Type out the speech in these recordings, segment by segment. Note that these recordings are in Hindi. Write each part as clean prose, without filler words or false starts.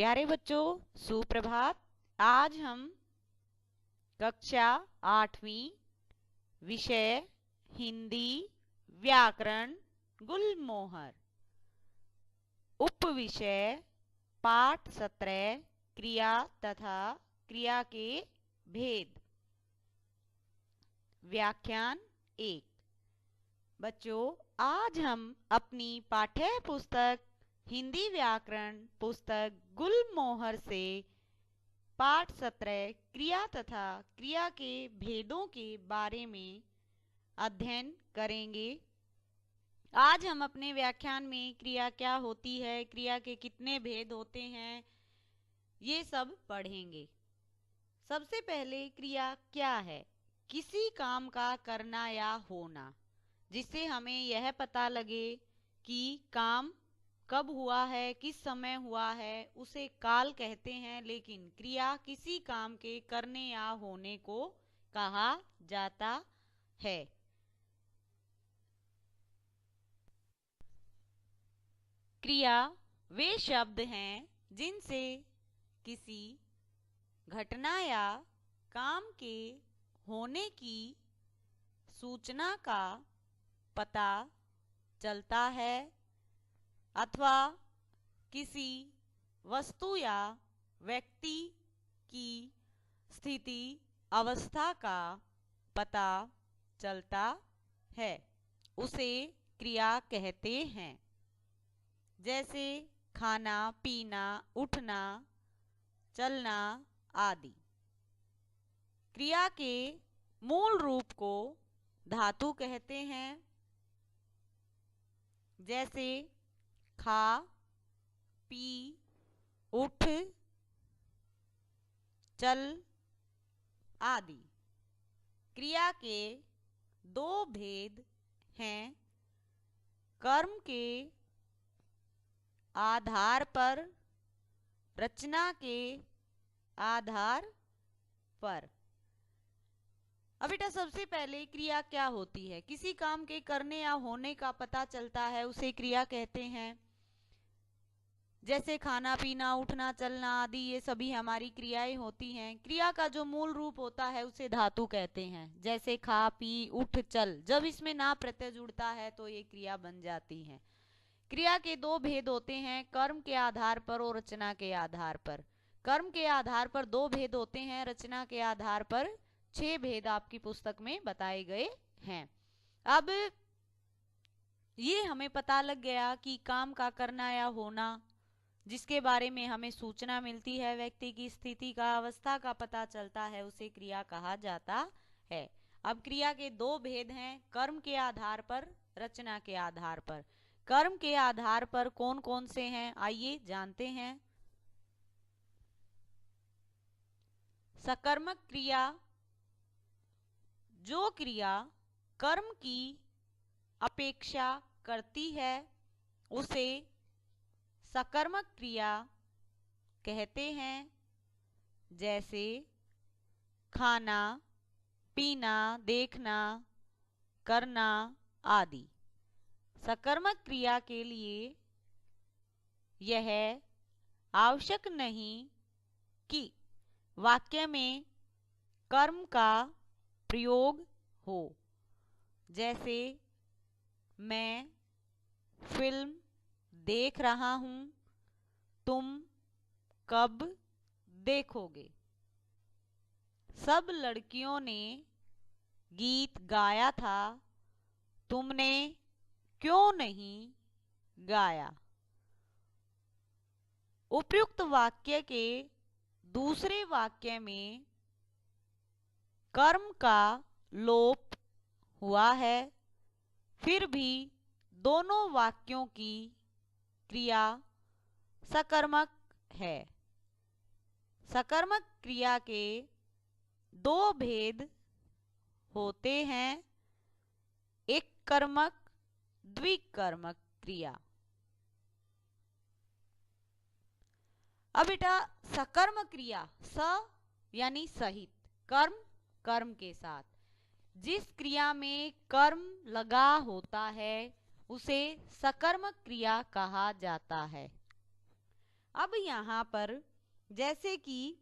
प्यारे बच्चों, सुप्रभात। आज हम कक्षा 8वीं विषय हिंदी व्याकरण गुलमोहर उप विषय पाठ 17 क्रिया तथा क्रिया के भेद व्याख्यान 1। बच्चों, आज हम अपनी पाठ्य पुस्तक हिंदी व्याकरण पुस्तक गुलमोहर से पाठ 17 क्रिया तथा क्रिया के भेदों के बारे में अध्ययन करेंगे। आज हम अपने व्याख्यान में क्रिया क्या होती है, क्रिया के कितने भेद होते हैं, ये सब पढ़ेंगे। सबसे पहले क्रिया क्या है? किसी काम का करना या होना, जिससे हमें यह पता लगे कि काम कब हुआ है, किस समय हुआ है, उसे काल कहते हैं। लेकिन क्रिया किसी काम के करने या होने को कहा जाता है। क्रिया वे शब्द हैं जिनसे किसी घटना या काम के होने की सूचना का पता चलता है अथवा किसी वस्तु या व्यक्ति की स्थिति अवस्था का पता चलता है, उसे क्रिया कहते हैं। जैसे खाना, पीना, उठना, चलना आदि। क्रिया के मूल रूप को धातु कहते हैं। जैसे खा, पी, उठ, चल आदि। क्रिया के दो भेद हैं। कर्म के आधार पर, रचना के आधार पर। अब बेटा, सबसे पहले क्रिया क्या होती है? किसी काम के करने या होने का पता चलता है, उसे क्रिया कहते हैं। जैसे खाना, पीना, उठना, चलना आदि, ये सभी हमारी क्रियाएं होती हैं। क्रिया का जो मूल रूप होता है उसे धातु कहते हैं। जैसे खा, पी, उठ, चल, जब इसमें ना प्रत्यय जुड़ता है तो ये क्रिया बन जाती है। क्रिया के दो भेद होते हैं, कर्म के आधार पर और रचना के आधार पर। कर्म के आधार पर दो भेद होते हैं, रचना के आधार पर 6 भेद आपकी पुस्तक में बताए गए हैं। अब ये हमें पता लग गया कि काम का करना या होना, जिसके बारे में हमें सूचना मिलती है, व्यक्ति की स्थिति का, अवस्था का पता चलता है, उसे क्रिया कहा जाता है। अब क्रिया के दो भेद हैं, कर्म के आधार पर, रचना के आधार पर। कर्म के आधार पर कौन कौन से हैं, आइए जानते हैं। सकर्मक क्रिया, जो क्रिया कर्म की अपेक्षा करती है उसे सकर्मक क्रिया कहते हैं। जैसे खाना, पीना, देखना, करना आदि। सकर्मक क्रिया के लिए यह आवश्यक नहीं कि वाक्य में कर्म का प्रयोग हो। जैसे मैं फिल्म देख रहा हूं, तुम कब देखोगे। सब लड़कियों ने गीत गाया था, तुमने क्यों नहीं गाया। उपयुक्त वाक्य के दूसरे वाक्य में कर्म का लोप हुआ है, फिर भी दोनों वाक्यों की क्रिया सकर्मक है। सकर्मक क्रिया के दो भेद होते हैं, एक कर्मक, द्विकर्मक क्रिया। अब बेटा, सकर्म क्रिया, स यानी सहित, कर्म कर्म के साथ, जिस क्रिया में कर्म लगा होता है उसे सकर्मक क्रिया कहा जाता है। अब यहाँ पर जैसे कि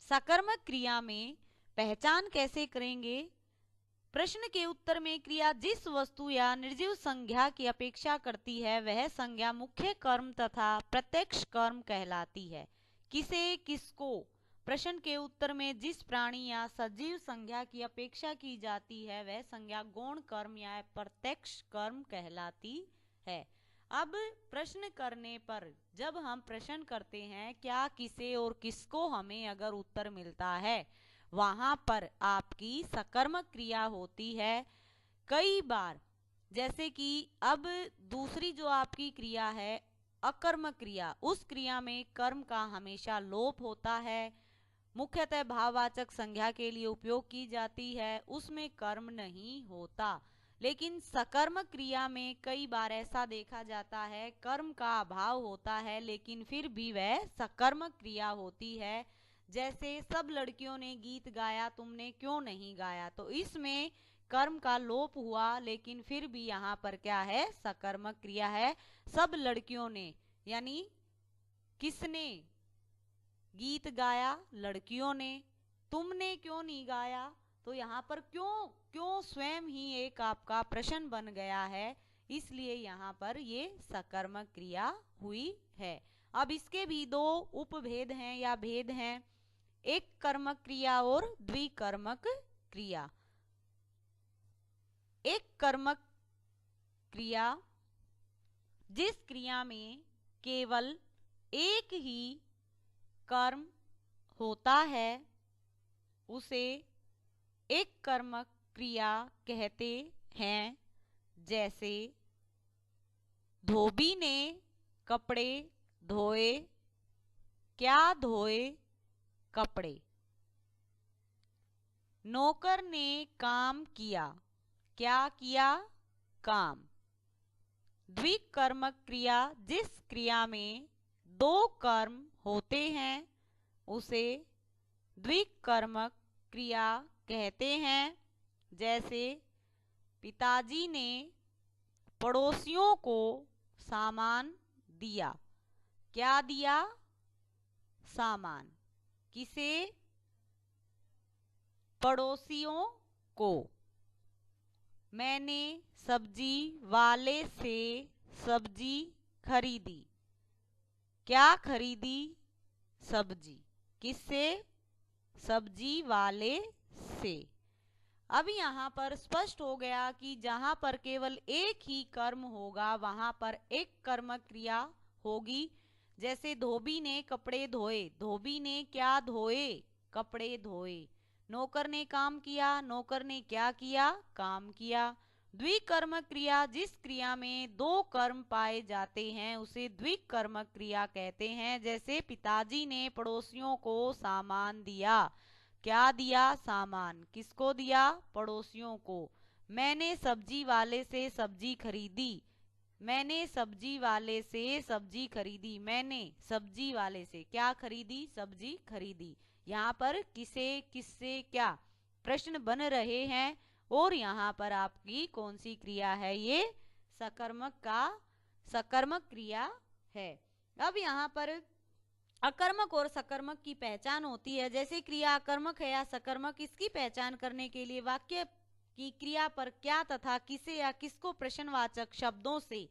सकर्मक क्रिया में पहचान कैसे करेंगे? प्रश्न के उत्तर में क्रिया जिस वस्तु या निर्जीव संज्ञा की अपेक्षा करती है वह संज्ञा मुख्य कर्म तथा प्रत्यक्ष कर्म कहलाती है। किसे, किसको? प्रश्न के उत्तर में जिस प्राणी या सजीव संज्ञा की अपेक्षा की जाती है वह संज्ञा गौण कर्म या प्रत्यक्ष कर्म कहलाती है। अब प्रश्न करने पर जब हम प्रश्न करते हैं क्या, किसे और किसको, हमें अगर उत्तर मिलता है वहां पर आपकी सकर्मक क्रिया होती है। कई बार जैसे कि अब दूसरी जो आपकी क्रिया है अकर्मक क्रिया, उस क्रिया में कर्म का हमेशा लोप होता है, मुख्यतः भाववाचक संज्ञा के लिए उपयोग की जाती है, उसमें कर्म नहीं होता। लेकिन सकर्मक क्रिया में कई बार ऐसा देखा जाता है कर्म का अभाव होता है लेकिन फिर भी वह सकर्मक क्रिया होती है। जैसे सब लड़कियों ने गीत गाया तुमने क्यों नहीं गाया, तो इसमें कर्म का लोप हुआ लेकिन फिर भी यहाँ पर क्या है, सकर्मक क्रिया है। सब लड़कियों ने यानी किसने गीत गाया, लड़कियों ने। तुमने क्यों नहीं गाया, तो यहाँ पर क्यों क्यों स्वयं ही एक आपका प्रश्न बन गया है, इसलिए यहाँ पर ये सकर्मक क्रिया हुई है। अब इसके भी दो उपभेद हैं या भेद हैं, एक कर्मक क्रिया और द्विकर्मक क्रिया। एक कर्मक क्रिया जिस क्रिया में केवल एक ही कर्म होता है उसे एक कर्मक क्रिया कहते हैं। जैसे धोबी ने कपड़े धोए, क्या धोए, कपड़े। नौकर ने काम किया, क्या किया, काम। द्विकर्मक क्रिया जिस क्रिया में दो कर्म होते हैं उसे द्विकर्मक क्रिया कहते हैं। जैसे पिताजी ने पड़ोसियों को सामान दिया, क्या दिया, सामान। किसे, पड़ोसियों को। मैंने सब्जी वाले से सब्जी खरीदी, क्या खरीदी, सब्जी। किससे, सब्जी वाले से। अब यहाँ पर स्पष्ट हो गया कि जहां पर केवल एक ही कर्म होगा वहां पर एक कर्मक क्रिया होगी। जैसे धोबी ने कपड़े धोए, धोबी ने क्या धोए, कपड़े धोए। नौकर ने काम किया, नौकर ने क्या किया, काम किया। द्विकर्मक क्रिया जिस क्रिया में दो कर्म पाए जाते हैं उसे द्विकर्मक क्रिया कहते हैं। जैसे पिताजी ने पड़ोसियों को सामान दिया, क्या दिया, सामान। किसको दिया, पड़ोसियों को। मैंने सब्जी वाले से सब्जी खरीदी, मैंने सब्जी वाले से सब्जी खरीदी। मैंने सब्जी वाले से क्या खरीदी, सब्जी खरीदी। यहाँ पर किसे, किससे, क्या प्रश्न बन रहे हैं और यहाँ पर आपकी कौन सी क्रिया है, ये सकर्मक क्रिया है। अब यहाँ पर अकर्मक और सकर्मक की पहचान होती है। जैसे क्रिया अकर्मक है या सकर्मक, इसकी पहचान करने के लिए वाक्य की क्रिया पर क्या तथा किसे या किसको प्रश्नवाचक शब्दों से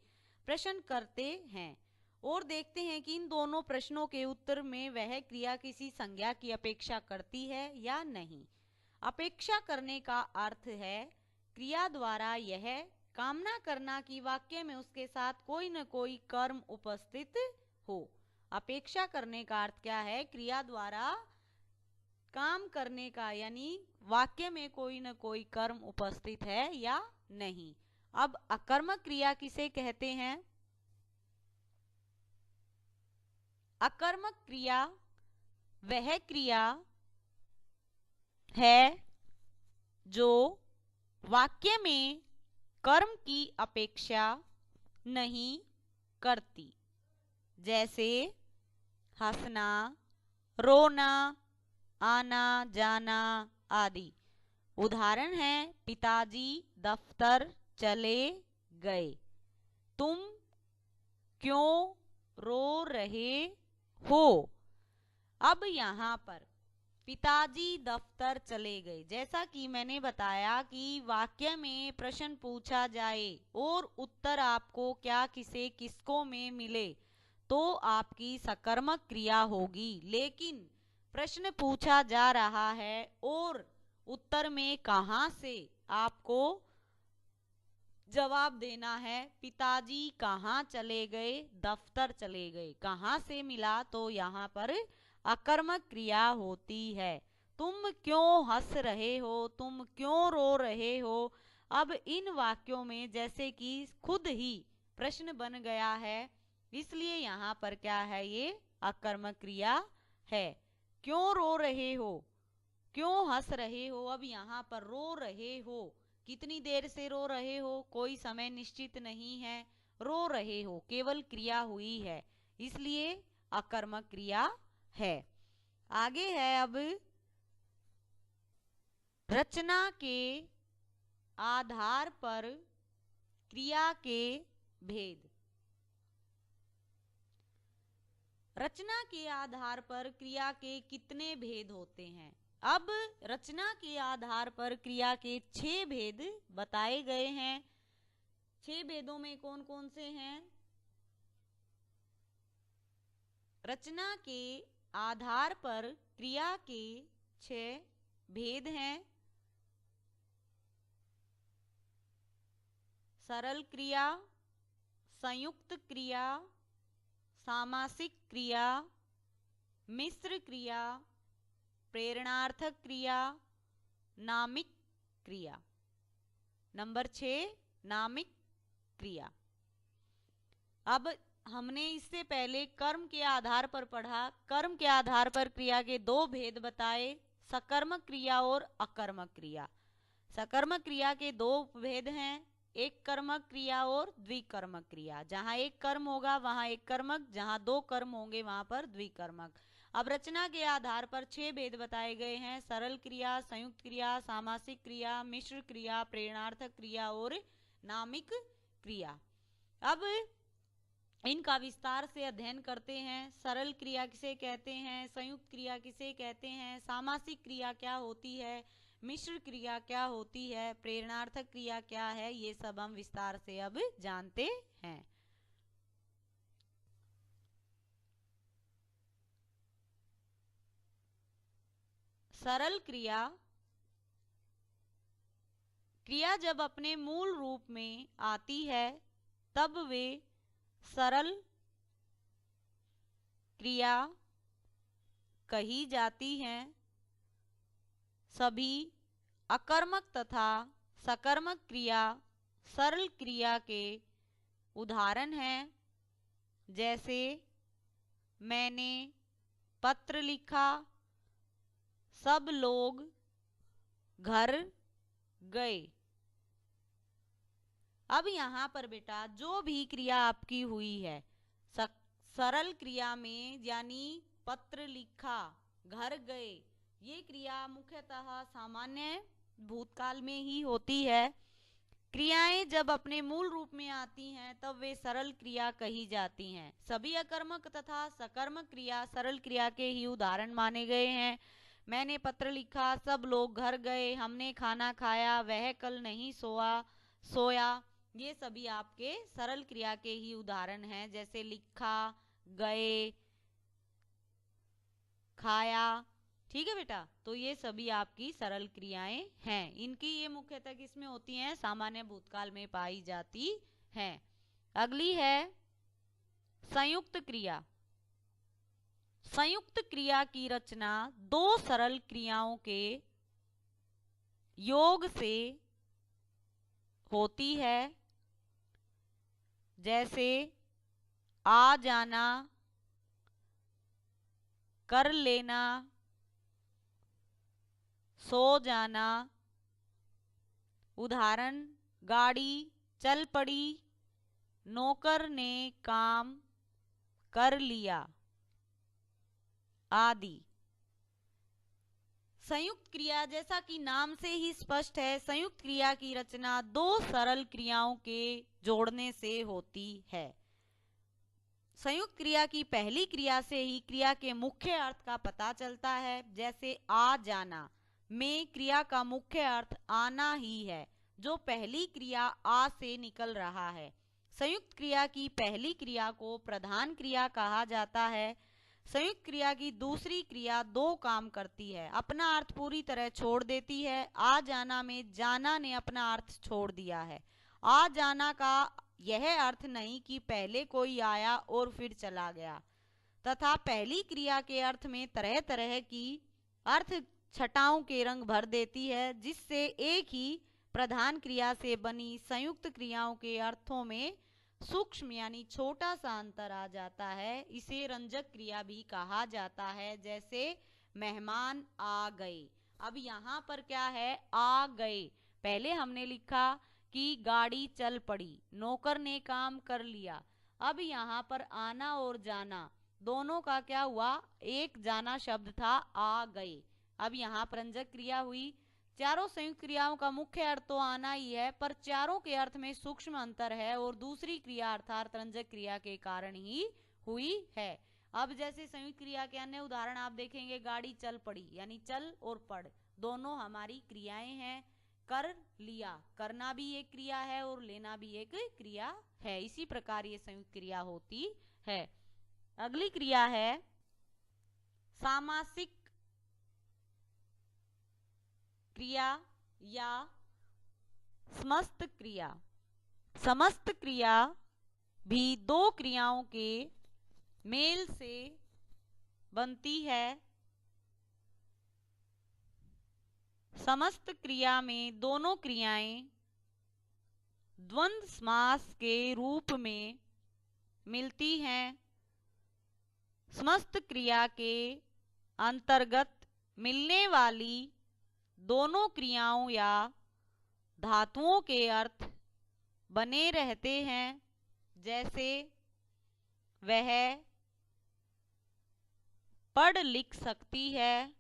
प्रश्न करते हैं और देखते हैं कि इन दोनों प्रश्नों के उत्तर में वह क्रिया किसी संज्ञा की अपेक्षा करती है या नहीं। अपेक्षा करने का अर्थ है क्रिया द्वारा यह कामना करना कि वाक्य में उसके साथ कोई न कोई कर्म उपस्थित हो। अपेक्षा करने का अर्थ क्या है, क्रिया द्वारा काम करने का, यानी वाक्य में कोई न कोई कर्म उपस्थित है या नहीं। अब अकर्मक क्रिया किसे कहते हैं? अकर्मक क्रिया वह क्रिया है जो वाक्य में कर्म की अपेक्षा नहीं करती। जैसे हंसना, रोना, आना जाना आदि। उदाहरण है पिताजी दफ्तर चले गए, तुम क्यों रो रहे हो। अब यहाँ पर पिताजी दफ्तर चले गए। जैसा कि मैंने बताया कि वाक्य में प्रश्न पूछा जाए और उत्तर आपको क्या किसे किसको में मिले तो आपकी सकर्मक क्रिया होगी, लेकिन प्रश्न पूछा जा रहा है और उत्तर में कहां से आपको जवाब देना है। पिताजी कहाँ चले गए? दफ्तर चले गए। कहाँ से मिला? तो यहाँ पर अकर्मक क्रिया होती है। तुम क्यों हंस रहे हो? तुम क्यों रो रहे हो? अब इन वाक्यों में जैसे कि खुद ही प्रश्न बन गया है, इसलिए यहाँ पर क्या है, ये अकर्मक क्रिया है। क्यों रो रहे हो? क्यों हंस रहे हो? अब यहाँ पर रो रहे हो, कितनी देर से रो रहे हो? कोई समय निश्चित नहीं है। रो रहे हो केवल क्रिया हुई है, इसलिए अकर्मक क्रिया है। आगे है अब रचना के आधार पर क्रिया के भेद। रचना के आधार पर क्रिया के कितने भेद होते हैं? अब रचना के आधार पर क्रिया के 6 भेद बताए गए हैं। 6 भेदों में कौन कौन से हैं? रचना के आधार पर क्रिया के 6 भेद हैं। सरल क्रिया, संयुक्त क्रिया, सामासिक क्रिया, मिश्र क्रिया, प्रेरणार्थक क्रिया, नामिक क्रिया। नंबर 6 नामिक क्रिया। अब हमने इससे पहले कर्म के आधार पर पढ़ा। कर्म के आधार पर क्रिया के 2 भेद बताए, सकर्मक क्रिया और अकर्मक क्रिया। सकर्मक क्रिया के 2 भेद हैं, एक कर्मक क्रिया और द्विकर्मक क्रिया। जहां एक कर्म होगा वहां एक कर्मक, जहां 2 कर्म होंगे वहां पर द्विकर्मक। अब रचना के आधार पर 6 भेद बताए गए हैं, सरल क्रिया, संयुक्त क्रिया, सामासिक क्रिया, मिश्र क्रिया, प्रेरणार्थक क्रिया और नामिक क्रिया। अब इनका विस्तार से अध्ययन करते हैं। सरल क्रिया किसे कहते हैं? संयुक्त क्रिया किसे कहते हैं? सामासिक क्रिया क्या होती है? मिश्र क्रिया क्या होती है? प्रेरणार्थक क्रिया क्या है? ये सब हम विस्तार से अब जानते हैं। सरल क्रिया, क्रिया जब अपने मूल रूप में आती है तब वे सरल क्रिया कही जाती हैं। सभी अकर्मक तथा सकर्मक क्रिया सरल क्रिया के उदाहरण हैं। जैसे मैंने पत्र लिखा, सब लोग घर गए। अब यहाँ पर बेटा जो भी क्रिया आपकी हुई है सरल क्रिया में, यानी पत्र लिखा, घर गए, ये क्रिया मुख्यतः सामान्य भूतकाल में ही होती है। क्रियाएं जब अपने मूल रूप में आती हैं तब वे सरल क्रिया कही जाती हैं। सभी अकर्मक तथा सकर्मक क्रिया सरल क्रिया के ही उदाहरण माने गए हैं। मैंने पत्र लिखा, सब लोग घर गए, हमने खाना खाया, वह कल नहीं सोया, ये सभी आपके सरल क्रिया के ही उदाहरण हैं। जैसे लिखा, गए, खाया, ठीक है बेटा। तो ये सभी आपकी सरल क्रियाएं हैं। इनकी ये मुख्यतः किसमें होती हैं? सामान्य भूतकाल में पाई जाती हैं। अगली है संयुक्त क्रिया। संयुक्त क्रिया की रचना 2 सरल क्रियाओं के योग से होती है। जैसे आ जाना, कर लेना, सो जाना। उदाहरण, गाड़ी चल पड़ी, नौकर ने काम कर लिया, आदि। संयुक्त क्रिया, जैसा कि नाम से ही स्पष्ट है, संयुक्त क्रिया की रचना 2 सरल क्रियाओं के जोड़ने से होती है। संयुक्त क्रिया की पहली क्रिया से ही क्रिया के मुख्य अर्थ का पता चलता है। जैसे आ जाना में क्रिया का मुख्य अर्थ आना ही है, जो पहली क्रिया आ से निकल रहा है। संयुक्त क्रिया की पहली क्रिया को प्रधान क्रिया कहा जाता है। संयुक्त क्रिया की दूसरी क्रिया दो काम करती है, अपना अर्थ पूरी तरह छोड़ देती है। आ जाना में जाना ने अपना अर्थ छोड़ दिया है। आ जाना का यह अर्थ नहीं कि पहले कोई आया और फिर चला गया, तथा पहली क्रिया के अर्थ में तरह तरह की अर्थ छटाओं के रंग भर देती है, जिससे एक ही प्रधान क्रिया से बनी संयुक्त क्रियाओं के अर्थों में सूक्ष्म यानी छोटा सा अंतर आ जाता है। इसे रंजक क्रिया भी कहा जाता है। जैसे मेहमान आ गए, अब यहाँ पर क्या है, आ गए। पहले हमने लिखा कि गाड़ी चल पड़ी, नौकर ने काम कर लिया। अब यहाँ पर आना और जाना दोनों का क्या हुआ, एक जाना शब्द था, आ गए। अब यहाँ पर रंजक क्रिया हुई। चारों संयुक्त क्रियाओं का मुख्य अर्थ तो आना ही है, पर चारों के अर्थ में सूक्ष्म अंतर है और दूसरी क्रिया अर्थात रंजक क्रिया के कारण ही हुई है। अब जैसे संयुक्त क्रिया के अन्य उदाहरण आप देखेंगे, गाड़ी चल पड़ी यानी चल और पड़ दोनों हमारी क्रियाएं हैं। कर लिया, करना भी एक क्रिया है और लेना भी एक क्रिया है। इसी प्रकार ये संयुक्त क्रिया होती है। अगली क्रिया है सामासिक क्रिया या समस्त क्रिया। समस्त क्रिया भी दो क्रियाओं के मेल से बनती है। समस्त क्रिया में दोनों क्रियाएं द्वंद्व समास के रूप में मिलती हैं। समस्त क्रिया के अंतर्गत मिलने वाली दोनों क्रियाओं या धातुओं के अर्थ बने रहते हैं। जैसे वह पढ़ लिख सकती है।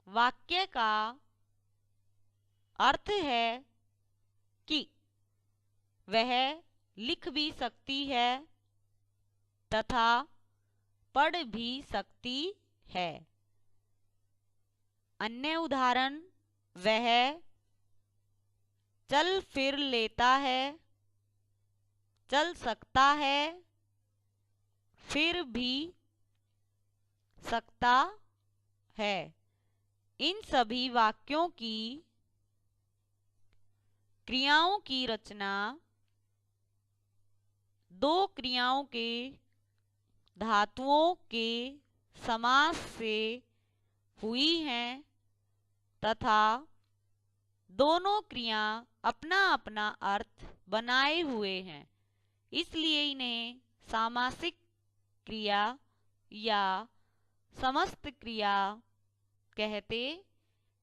वाक्य का अर्थ है कि वह लिख भी सकती है तथा पढ़ भी सकती है। अन्य उदाहरण, वह चल फिर लेता है, चल सकता है, फिर भी सकता है। इन सभी वाक्यों की क्रियाओं की रचना दो क्रियाओं के धातुओं के समास से हुई हैं तथा दोनों क्रिया अपना अपना अर्थ बनाए हुए हैं, इसलिए इन्हें सामासिक क्रिया या समस्त क्रिया कहते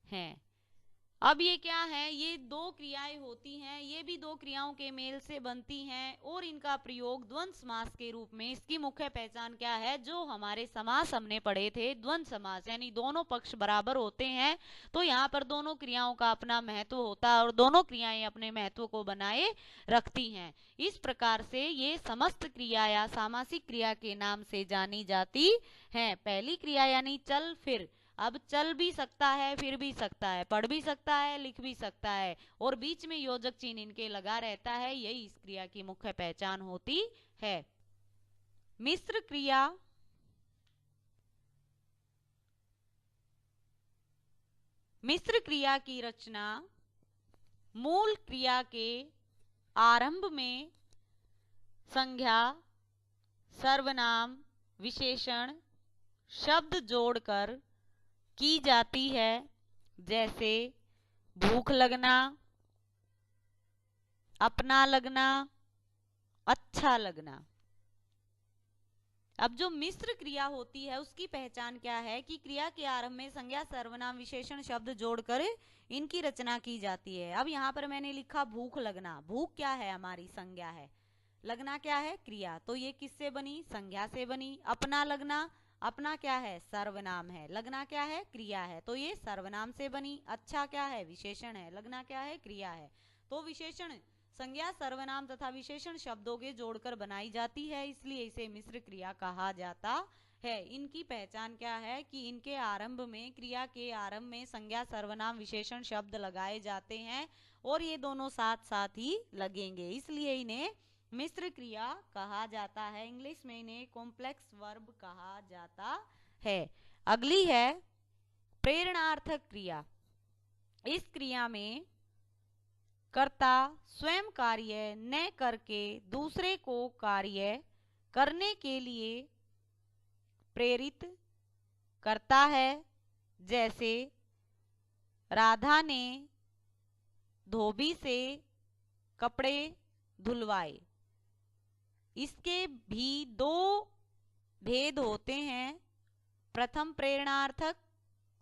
हैं। अब ये क्या है, ये दो क्रियाएं होती हैं, ये भी दो क्रियाओं के मेल से बनती हैं और इनका प्रयोग द्वंद्व समास के रूप में। इसकी मुख्य पहचान क्या है, जो हमारे समास हमने पढ़े थे द्वंद्व समास यानी दोनों पक्ष बराबर होते हैं, तो यहाँ पर दोनों क्रियाओं का अपना महत्व होता है और दोनों क्रियाएं अपने महत्व को बनाए रखती हैं। इस प्रकार से ये समस्त क्रिया या सामासिक क्रिया के नाम से जानी जाती हैं। पहली क्रिया यानी चल फिर, अब चल भी सकता है, फिर भी सकता है, पढ़ भी सकता है, लिख भी सकता है और बीच में योजक चिन्ह इनके लगा रहता है, यही इस क्रिया की मुख्य पहचान होती है। मिश्र क्रिया मिश्र क्रिया की रचना मूल क्रिया के आरंभ में संज्ञा, सर्वनाम, विशेषण, शब्द जोड़कर की जाती है। जैसे भूख लगना, अपना लगना, अच्छा लगना। अब जो मिश्र क्रिया होती है उसकी पहचान क्या है कि क्रिया के आरंभ में संज्ञा, सर्वनाम, विशेषण, शब्द जोड़कर इनकी रचना की जाती है। अब यहाँ पर मैंने लिखा भूख लगना, भूख क्या है, हमारी संज्ञा है, लगना क्या है, क्रिया, तो ये किससे बनी, संज्ञा से बनी। अपना लगना, अपना क्या है, सर्वनाम है, लगना क्या है, क्रिया है, तो ये सर्वनाम से बनी। अच्छा क्या है, विशेषण है, लगना क्या है, क्रिया है, तो विशेषण संज्ञा सर्वनाम तथा विशेषण शब्दों के जोड़कर बनाई जाती है, इसलिए इसे मिश्र क्रिया कहा जाता है। इनकी पहचान क्या है कि इनके आरंभ में, क्रिया के आरंभ में संज्ञा सर्वनाम विशेषण शब्द लगाए जाते हैं और ये दोनों साथ साथ ही लगेंगे, इसलिए इन्हें मिश्र क्रिया कहा जाता है। इंग्लिश में इन्हें कॉम्प्लेक्स वर्ब कहा जाता है। अगली है प्रेरणार्थक क्रिया। इस क्रिया में कर्ता स्वयं कार्य न करके दूसरे को कार्य करने के लिए प्रेरित करता है। जैसे राधा ने धोबी से कपड़े धुलवाए। इसके भी दो भेद होते हैं, प्रथम प्रेरणार्थक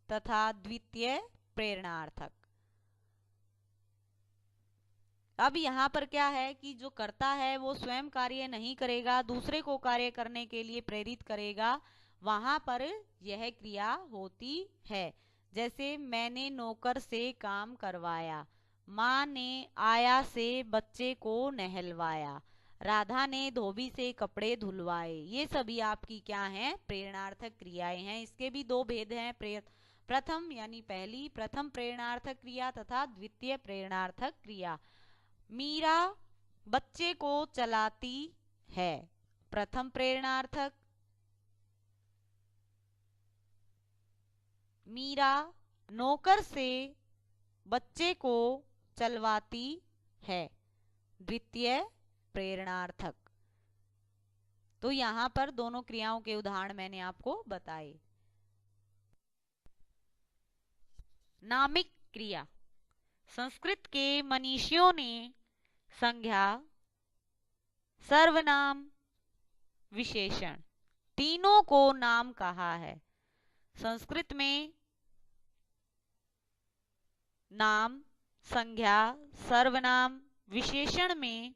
तथा द्वितीय प्रेरणार्थक। अब यहाँ पर क्या है कि जो करता है वो स्वयं कार्य नहीं करेगा, दूसरे को कार्य करने के लिए प्रेरित करेगा, वहां पर यह क्रिया होती है। जैसे मैंने नौकर से काम करवाया, माँ ने आया से बच्चे को नहलवाया, राधा ने धोबी से कपड़े धुलवाए। ये सभी आपकी क्या हैं? प्रेरणार्थक क्रियाएं हैं। इसके भी दो भेद हैं, प्रथम यानी पहली प्रथम प्रेरणार्थक क्रिया तथा द्वितीय प्रेरणार्थक क्रिया। मीरा बच्चे को चलाती है, प्रथम प्रेरणार्थक। मीरा नौकर से बच्चे को चलवाती है, द्वितीय प्रेरणार्थक। तो यहां पर दोनों क्रियाओं के उदाहरण मैंने आपको बताए। नामिक क्रिया। संस्कृत के मनीषियों ने संज्ञा, सर्वनाम, विशेषण तीनों को नाम कहा है। संस्कृत में नाम, संज्ञा, सर्वनाम, विशेषण में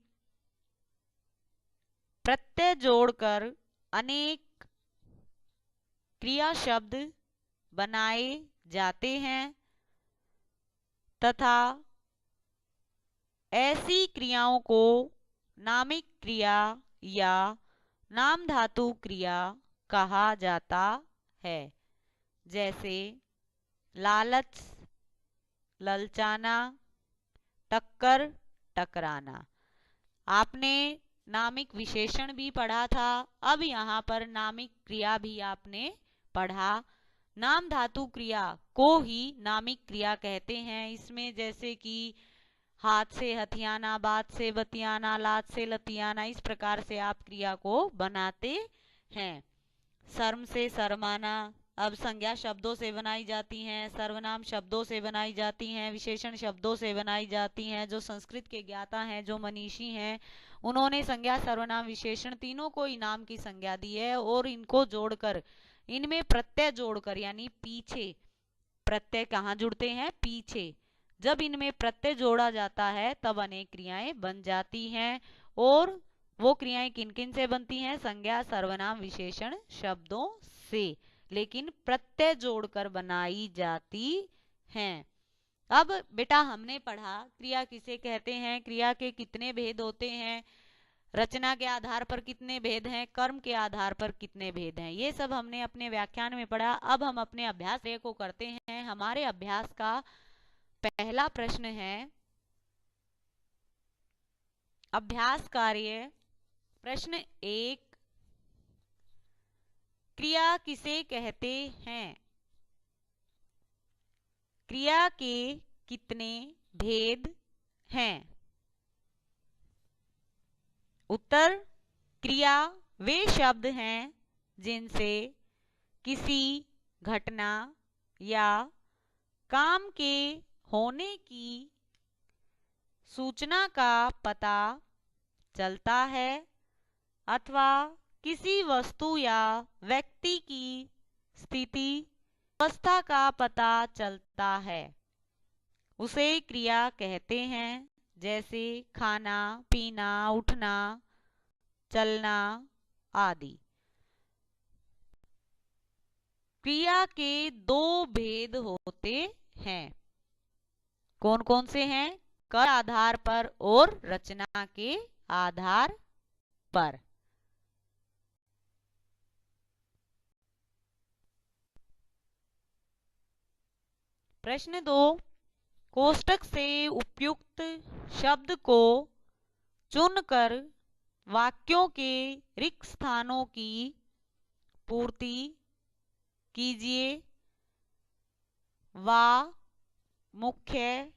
प्रत्यय जोड़कर अनेक क्रिया शब्द बनाए जाते हैं तथा ऐसी क्रियाओं को नामिक क्रिया या नाम धातु क्रिया कहा जाता है। जैसे लालच, ललचाना, टक्कर, टकराना। आपने नामिक विशेषण भी पढ़ा था, अब यहाँ पर नामिक क्रिया भी आपने पढ़ा। नाम धातु क्रिया को ही नामिक क्रिया कहते हैं। इसमें जैसे कि हाथ से हथियाना, बात से बतियाना, लात से लतियाना, इस प्रकार से आप क्रिया को बनाते हैं। शर्म से शर्माना। अब संज्ञा शब्दों से बनाई जाती हैं, सर्वनाम शब्दों से बनाई जाती हैं, विशेषण शब्दों से बनाई जाती हैं। जो संस्कृत के ज्ञाता हैं, जो मनीषी हैं, उन्होंने संज्ञा, सर्वनाम, विशेषण तीनों को ही नाम की संज्ञा दी है और इनको जोड़कर, इनमें प्रत्यय जोड़कर, यानी पीछे, प्रत्यय कहाँ जुड़ते हैं? पीछे। जब इनमें प्रत्यय जोड़ा जाता है तब अनेक क्रियाएं बन जाती हैं। और वो क्रियाएं किन किन से बनती हैं? संज्ञा, सर्वनाम, विशेषण शब्दों से, लेकिन प्रत्यय जोड़कर बनाई जाती हैं। अब बेटा हमने पढ़ा क्रिया किसे कहते हैं, क्रिया के कितने भेद होते हैं, रचना के आधार पर कितने भेद हैं, कर्म के आधार पर कितने भेद हैं, ये सब हमने अपने व्याख्यान में पढ़ा। अब हम अपने अभ्यास को करते हैं। हमारे अभ्यास का पहला प्रश्न है, अभ्यास कार्य प्रश्न 1, क्रिया किसे कहते हैं? क्रिया के कितने भेद हैं? उत्तर, क्रिया वे शब्द हैं जिनसे किसी घटना या काम के होने की सूचना का पता चलता है अथवा किसी वस्तु या व्यक्ति की स्थिति, अवस्था का पता चलता है, उसे क्रिया कहते हैं। जैसे खाना, पीना, उठना, चलना आदि। क्रिया के दो भेद होते हैं। कौन कौन से हैं? कर आधार पर और रचना के आधार पर। प्रश्न 2, कोष्टक से उपयुक्त शब्द को चुनकर वाक्यों के रिक्त स्थानों की पूर्ति कीजिए। वा, मुख्य,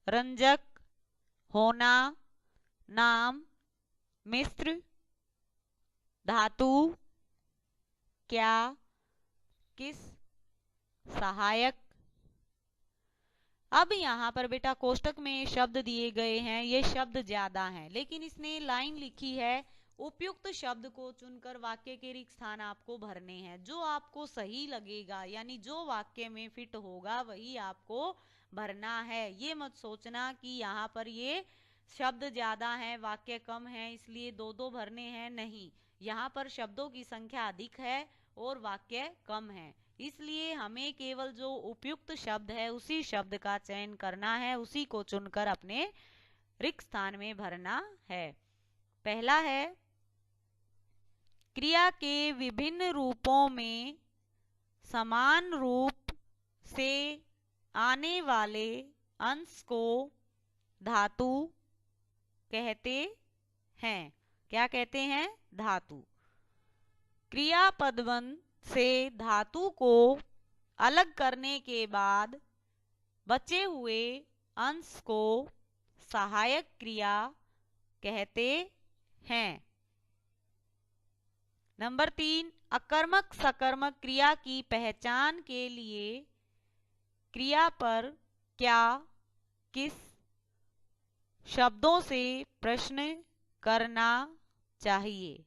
रंजक, होना, नाम, मिश्र, धातु, क्या, किस, सहायक। अब यहाँ पर बेटा कोष्टक में शब्द दिए गए हैं, ये शब्द ज्यादा हैं, लेकिन इसने लाइन लिखी है उपयुक्त शब्द को चुनकर वाक्य के रिक्त स्थान आपको भरने हैं। जो आपको सही लगेगा यानी जो वाक्य में फिट होगा वही आपको भरना है। ये मत सोचना कि यहाँ पर ये शब्द ज्यादा हैं वाक्य कम है इसलिए दो दो भरने हैं, नहीं। यहाँ पर शब्दों की संख्या अधिक है और वाक्य कम है, इसलिए हमें केवल जो उपयुक्त शब्द है उसी शब्द का चयन करना है, उसी को चुनकर अपने रिक्त स्थान में भरना है। पहला है, क्रिया के विभिन्न रूपों में समान रूप से आने वाले अंश को धातु कहते हैं। क्या कहते हैं? धातु। क्रियापदवन से धातु को अलग करने के बाद बचे हुए अंश को सहायक क्रिया कहते हैं। नंबर 3, अकर्मक सकर्मक क्रिया की पहचान के लिए क्रिया पर क्या, किस शब्दों से प्रश्न करना चाहिए।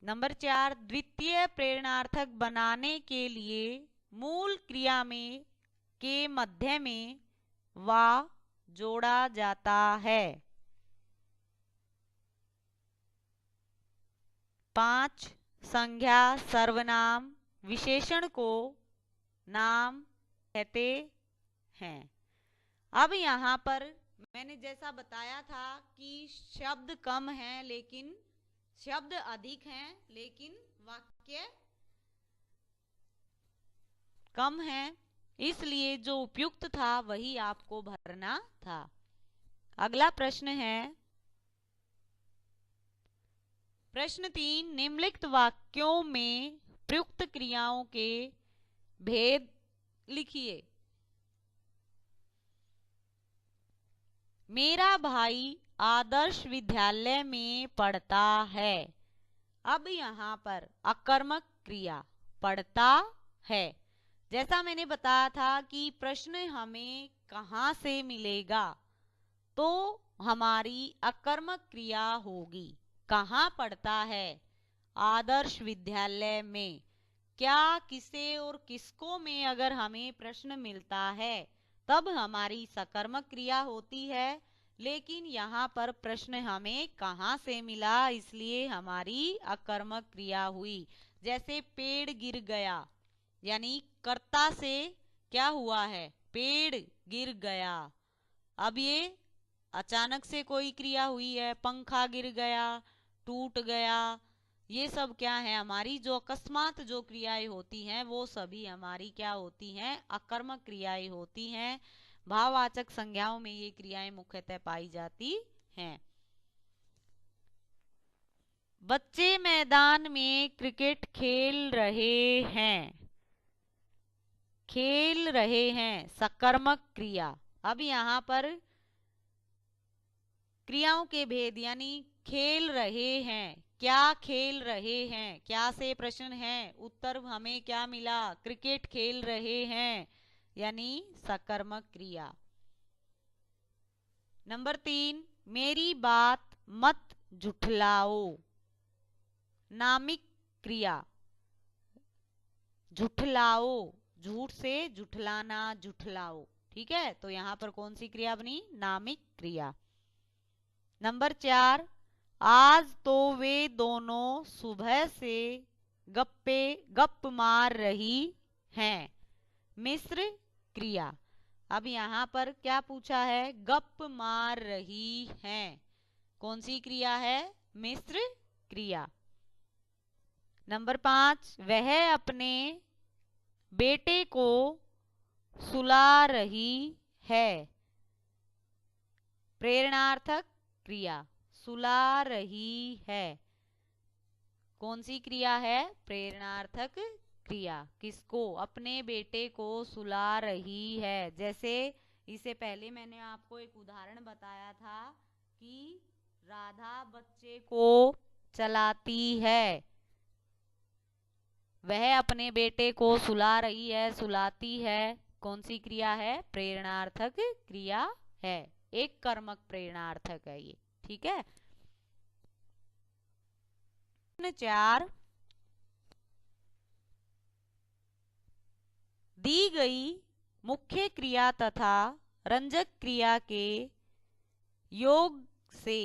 नंबर 4, द्वितीय प्रेरणार्थक बनाने के लिए मूल क्रिया में के मध्य में वा जोड़ा जाता है। 5, संज्ञा सर्वनाम विशेषण को नाम कहते हैं। अब यहाँ पर मैंने जैसा बताया था कि शब्द कम हैं लेकिन शब्द अधिक हैं लेकिन वाक्य कम हैं, इसलिए जो उपयुक्त था वही आपको भरना था। अगला प्रश्न है प्रश्न 3, निम्नलिखित वाक्यों में प्रयुक्त क्रियाओं के भेद लिखिए। मेरा भाई आदर्श विद्यालय में पढ़ता है। अब यहाँ पर अकर्मक क्रिया पढ़ता है। जैसा मैंने बताया था कि प्रश्न हमें कहाँ से मिलेगा, तो हमारी अकर्मक क्रिया होगी। कहाँ पढ़ता है? आदर्श विद्यालय में। क्या, किसे और किसको में अगर हमें प्रश्न मिलता है तब हमारी सकर्मक क्रिया होती है, लेकिन यहाँ पर प्रश्न हमें कहाँ से मिला इसलिए हमारी अकर्मक क्रिया हुई। जैसे पेड़ गिर गया, यानी कर्ता से क्या हुआ है? पेड़ गिर गया। अब ये अचानक से कोई क्रिया हुई है, पंखा गिर गया, टूट गया, ये सब क्या है? हमारी जो अकस्मात जो क्रियाएं होती हैं वो सभी हमारी क्या होती हैं? अकर्मक क्रियाएं होती हैं। भाववाचक संज्ञाओं में ये क्रियाएं मुख्यतः पाई जाती हैं। बच्चे मैदान में क्रिकेट खेल रहे हैं। खेल रहे हैं सकर्मक क्रिया। अब यहाँ पर क्रियाओं के भेद यानी खेल रहे हैं, क्या खेल रहे हैं, क्या से प्रश्न है, उत्तर हमें क्या मिला? क्रिकेट खेल रहे हैं, यानी सकर्मक क्रिया। नंबर 3, मेरी बात मत झुठलाओ, नामिक क्रिया। झुठलाओ, झूठ से झुठलाना, झुठलाओ, ठीक है। तो यहाँ पर कौन सी क्रिया बनी? नामिक क्रिया। नंबर 4, आज तो वे दोनों सुबह से गप मार रही हैं, मिश्र क्रिया। अब यहाँ पर क्या पूछा है, गप मार रही हैं, कौन सी क्रिया है, मिश्र क्रिया। नंबर 5, वह अपने बेटे को सुला रही है, प्रेरणार्थक क्रिया, सुला रही है, कौन सी क्रिया है, प्रेरणार्थक क्रिया। किसको, अपने बेटे को सुला रही है। जैसे इससे पहले मैंने आपको एक उदाहरण बताया था कि राधा बच्चे को चलाती है, वह अपने बेटे को सुला रही है, सुलाती है, कौन सी क्रिया है, प्रेरणार्थक क्रिया है, एक कर्मक प्रेरणार्थक है ये, ठीक है। 4, दी गई मुख्य क्रिया तथा रंजक क्रिया के योग से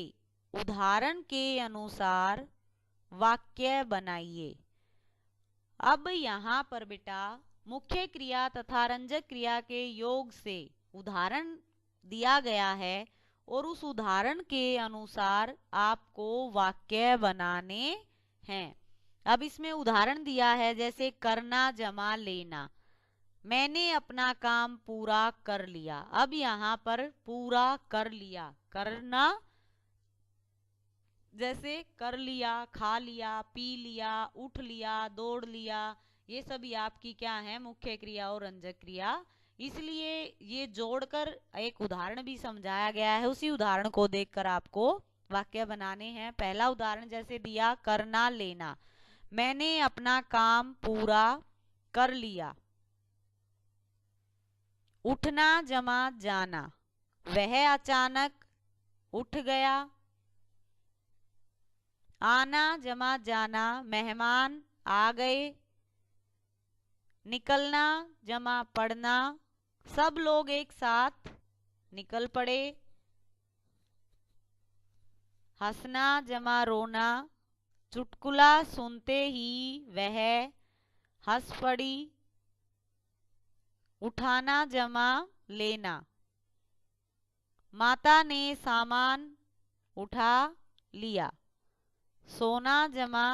उदाहरण के अनुसार वाक्य बनाइए। अब यहाँ पर बेटा मुख्य क्रिया तथा रंजक क्रिया के योग से उदाहरण दिया गया है और उस उदाहरण के अनुसार आपको वाक्य बनाने हैं। अब इसमें उदाहरण दिया है जैसे करना जमा लेना, मैंने अपना काम पूरा कर लिया। अब यहाँ पर पूरा कर लिया, करना जैसे कर लिया, खा लिया, पी लिया, उठ लिया, दौड़ लिया, ये सभी आपकी क्या है, मुख्य क्रिया और रंजक क्रिया। इसलिए ये जोड़कर एक उदाहरण भी समझाया गया है, उसी उदाहरण को देखकर आपको वाक्य बनाने हैं। पहला उदाहरण जैसे दिया, करना लेना, मैंने अपना काम पूरा कर लिया। उठना जमा जाना, वह अचानक उठ गया। आना जमा जाना, मेहमान आ गए। निकलना जमा पढ़ना, सब लोग एक साथ निकल पड़े। हंसना जमा रोना, चुटकुला सुनते ही वह हंस पड़ी। उठाना जमा लेना, माता ने सामान उठा लिया। सोना जमा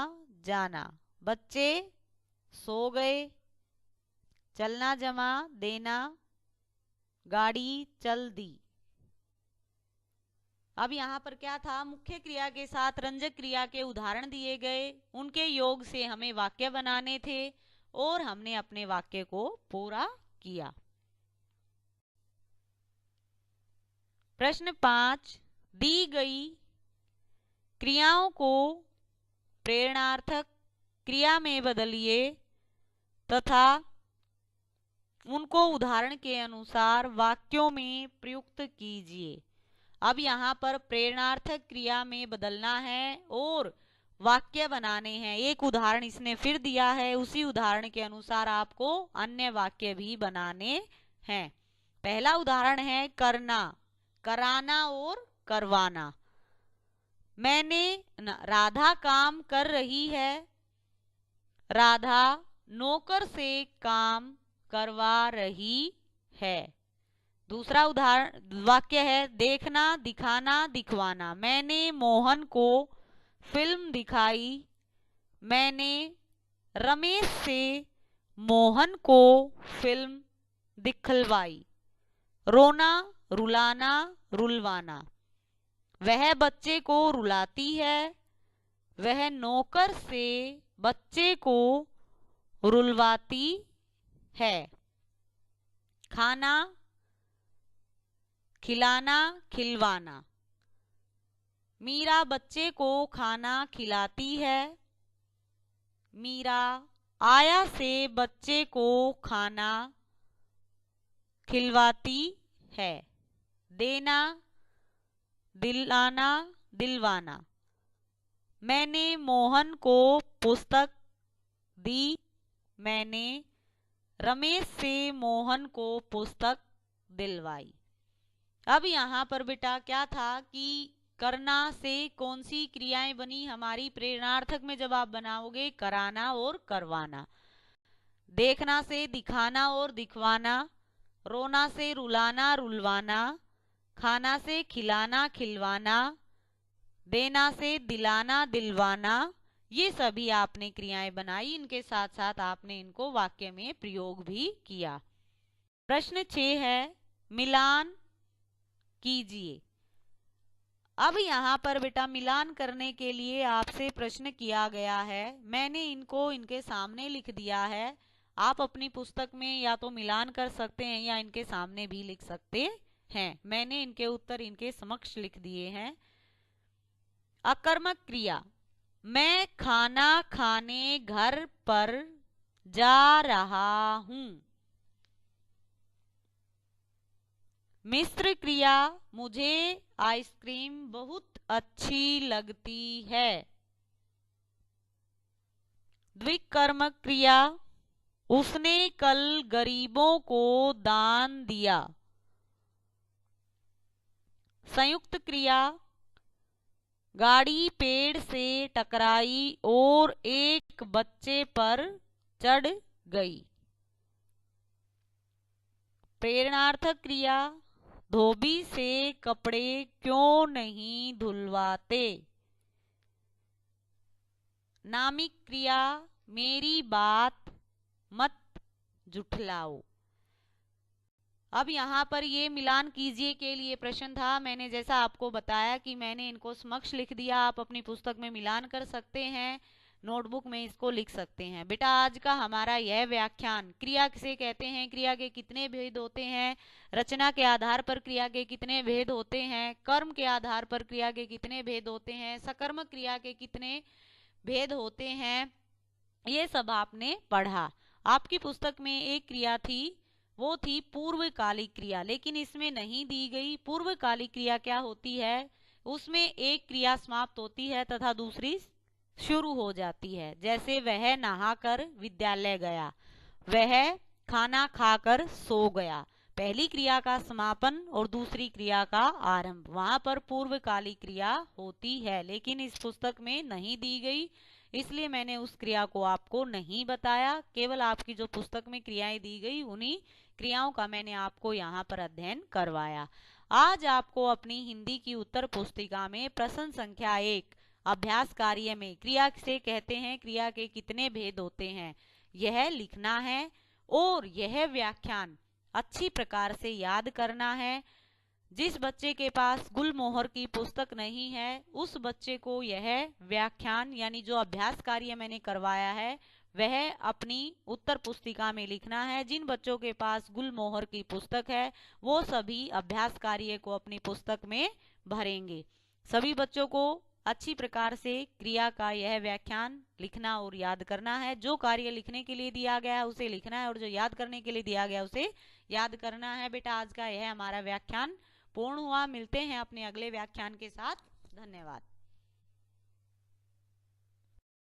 जाना, बच्चे सो गए। चलना जमा देना, गाड़ी चल दी। अब यहाँ पर क्या था, मुख्य क्रिया के साथ रंजक क्रिया के उदाहरण दिए गए, उनके योग से हमें वाक्य बनाने थे और हमने अपने वाक्य को पूरा किया। प्रश्न 5, दी गई क्रियाओं को प्रेरणार्थक क्रिया में बदलिए तथा उनको उदाहरण के अनुसार वाक्यों में प्रयुक्त कीजिए। अब यहाँ पर प्रेरणार्थक क्रिया में बदलना है और वाक्य बनाने हैं। एक उदाहरण इसने फिर दिया है, उसी उदाहरण के अनुसार आपको अन्य वाक्य भी बनाने हैं। पहला उदाहरण है करना, कराना और करवाना। मैंने राधा काम कर रही है, राधा नौकर से काम करवा रही है। दूसरा उदाहरण वाक्य है देखना, दिखाना, दिखवाना। मैंने मोहन को फिल्म दिखाई, मैंने रमेश से मोहन को फिल्म दिखलवाई। रोना, रुलाना, रुलवाना। वह बच्चे को रुलाती है, वह नौकर से बच्चे को रुलवाती है। खाना, खिलाना, खिलवाना। मीरा बच्चे को खाना खिलाती है, मीरा आया से बच्चे को खाना खिलवाती है। देना, दिलाना, दिलवाना। मैंने मोहन को पुस्तक दी, मैंने रमेश से मोहन को पुस्तक दिलवाई। अब यहाँ पर बेटा क्या था कि करना से कौन सी क्रियाएं बनी हमारी प्रेरणार्थक में, जब आप बनाओगे कराना और करवाना। देखना से दिखाना और दिखवाना, रोना से रुलाना रुलवाना, खाना से खिलाना खिलवाना, देना से दिलाना दिलवाना, ये सभी आपने क्रियाएं बनाई। इनके साथ साथ आपने इनको वाक्य में प्रयोग भी किया। प्रश्न 6 है, मिलान कीजिए। अब यहाँ पर बेटा मिलान करने के लिए आपसे प्रश्न किया गया है। मैंने इनको इनके सामने लिख दिया है। आप अपनी पुस्तक में या तो मिलान कर सकते हैं या इनके सामने भी लिख सकते हैं। मैंने इनके उत्तर इनके समक्ष लिख दिए हैं। अकर्मक क्रिया, मैं खाना खाने घर पर जा रहा हूं। मिश्र क्रिया, मुझे आइसक्रीम बहुत अच्छी लगती है। द्विकर्मक क्रिया, उसने कल गरीबों को दान दिया। संयुक्त क्रिया, गाड़ी पेड़ से टकराई और एक बच्चे पर चढ़ गई। प्रेरणार्थक क्रिया, धोबी से कपड़े क्यों नहीं धुलवाते। नामिक क्रिया, मेरी बात मत जुठलाओ। अब यहाँ पर ये मिलान कीजिए के लिए प्रश्न था। मैंने जैसा आपको बताया कि मैंने इनको समक्ष लिख दिया। आप अपनी पुस्तक में मिलान कर सकते हैं, नोटबुक में इसको लिख सकते हैं। बेटा आज का हमारा यह व्याख्यान, क्रिया किसे कहते हैं, क्रिया के कितने भेद होते हैं, रचना के आधार पर क्रिया के कितने भेद होते हैं, कर्म के आधार पर क्रिया के कितने भेद होते हैं, सकर्मक क्रिया के कितने भेद होते हैं, ये सब आपने पढ़ा। आपकी पुस्तक में एक क्रिया थी, वो थी पूर्वकालिक क्रिया, लेकिन इसमें नहीं दी गई। पूर्वकालिक क्रिया क्या होती है, उसमें एक क्रिया समाप्त होती है तथा दूसरी शुरू हो जाती है। जैसे वह नहाकर विद्यालय गया, वह खाना खाकर सो गया। पहली क्रिया का समापन और दूसरी क्रिया का आरंभ, वहां पर पूर्वकालिक क्रिया होती है, लेकिन इस पुस्तक में नहीं दी गई, इसलिए मैंने उस क्रिया को आपको नहीं बताया। केवल आपकी जो पुस्तक में क्रियाएं दी गई उन्हीं क्रियाओं का मैंने आपको यहाँ पर अध्ययन करवाया। आज आपको अपनी हिंदी की उत्तर पुस्तिका में प्रश्न संख्या 1 अभ्यास कार्य में क्रिया से कहते हैं, क्रिया के कितने भेद होते हैं, यह लिखना है और यह व्याख्यान अच्छी प्रकार से याद करना है। जिस बच्चे के पास गुलमोहर की पुस्तक नहीं है उस बच्चे को यह व्याख्यान यानी जो अभ्यास कार्य मैंने करवाया है वह अपनी उत्तर पुस्तिका में लिखना है। जिन बच्चों के पास गुलमोहर की पुस्तक है वो सभी अभ्यास कार्य को अपनी पुस्तक में भरेंगे। सभी बच्चों को अच्छी प्रकार से क्रिया का यह व्याख्यान लिखना और याद करना है। जो कार्य लिखने के लिए दिया गया है उसे लिखना है और जो याद करने के लिए दिया गया उसे याद करना है। बेटा आज का यह हमारा व्याख्यान पूर्ण हुआ। मिलते हैं अपने अगले व्याख्यान के साथ। धन्यवाद।